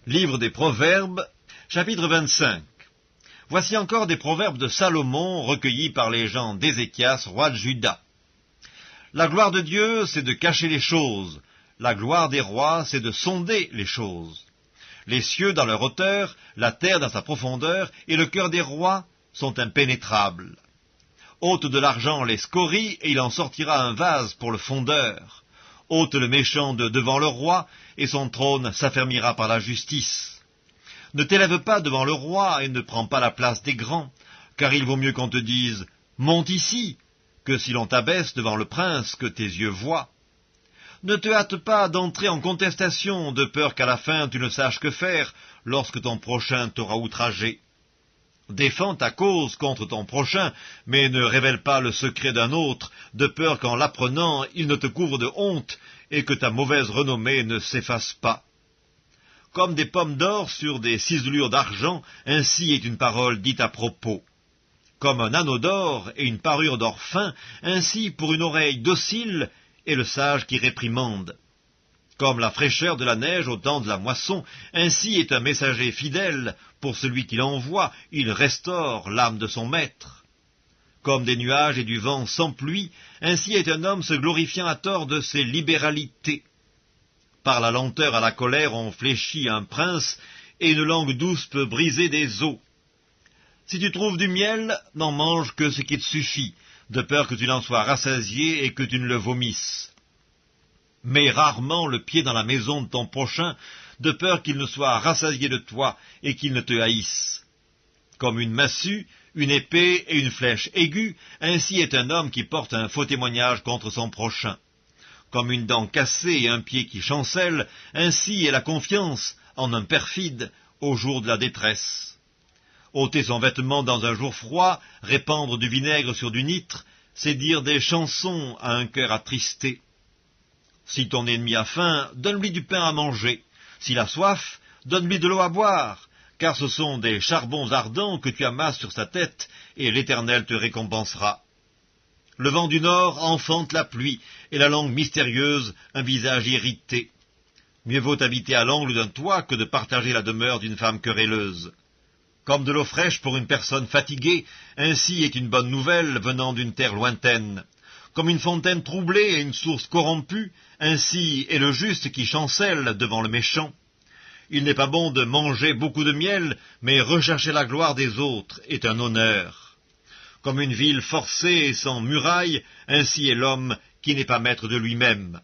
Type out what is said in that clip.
Livre des Proverbes, chapitre 25. Voici encore des proverbes de Salomon recueillis par les gens d'Ézéchias, roi de Juda. La gloire de Dieu, c'est de cacher les choses. La gloire des rois, c'est de sonder les choses. Les cieux dans leur hauteur, la terre dans sa profondeur, et le cœur des rois sont impénétrables. Ôte de l'argent les scories, et il en sortira un vase pour le fondeur. Ôte le méchant de devant le roi, et son trône s'affermira par la justice. Ne t'élève pas devant le roi, et ne prends pas la place des grands, car il vaut mieux qu'on te dise « Monte ici », que si l'on t'abaisse devant le prince que tes yeux voient. Ne te hâte pas d'entrer en contestation, de peur qu'à la fin tu ne saches que faire, lorsque ton prochain t'aura outragé. Défends ta cause contre ton prochain, mais ne révèle pas le secret d'un autre, de peur qu'en l'apprenant, il ne te couvre de honte, et que ta mauvaise renommée ne s'efface pas. Comme des pommes d'or sur des ciselures d'argent, ainsi est une parole dite à propos. Comme un anneau d'or et une parure d'or fin, ainsi pour une oreille docile est le sage qui réprimande. Comme la fraîcheur de la neige au temps de la moisson, ainsi est un messager fidèle, pour celui qui l'envoie, il restaure l'âme de son maître. Comme des nuages et du vent sans pluie, ainsi est un homme se glorifiant à tort de ses libéralités. Par la lenteur à la colère on fléchit un prince, et une langue douce peut briser des os. Si tu trouves du miel, n'en mange que ce qui te suffit, de peur que tu n'en sois rassasié et que tu ne le vomisses. Mets rarement le pied dans la maison de ton prochain, de peur qu'il ne soit rassasié de toi et qu'il ne te haïsse. Comme une massue, une épée et une flèche aiguë, ainsi est un homme qui porte un faux témoignage contre son prochain. Comme une dent cassée et un pied qui chancelle, ainsi est la confiance en un perfide au jour de la détresse. Ôter son vêtement dans un jour froid, répandre du vinaigre sur du nitre, c'est dire des chansons à un cœur attristé. Si ton ennemi a faim, donne-lui du pain à manger. S'il a soif, donne-lui de l'eau à boire, car ce sont des charbons ardents que tu amasses sur sa tête, et l'Éternel te récompensera. Le vent du nord enfante la pluie, et la langue mystérieuse un visage irrité. Mieux vaut habiter à l'angle d'un toit que de partager la demeure d'une femme querelleuse. Comme de l'eau fraîche pour une personne fatiguée, ainsi est une bonne nouvelle venant d'une terre lointaine. Comme une fontaine troublée et une source corrompue, ainsi est le juste qui chancelle devant le méchant. Il n'est pas bon de manger beaucoup de miel, mais rechercher la gloire des autres est un honneur. Comme une ville forcée et sans muraille, ainsi est l'homme qui n'est pas maître de lui-même.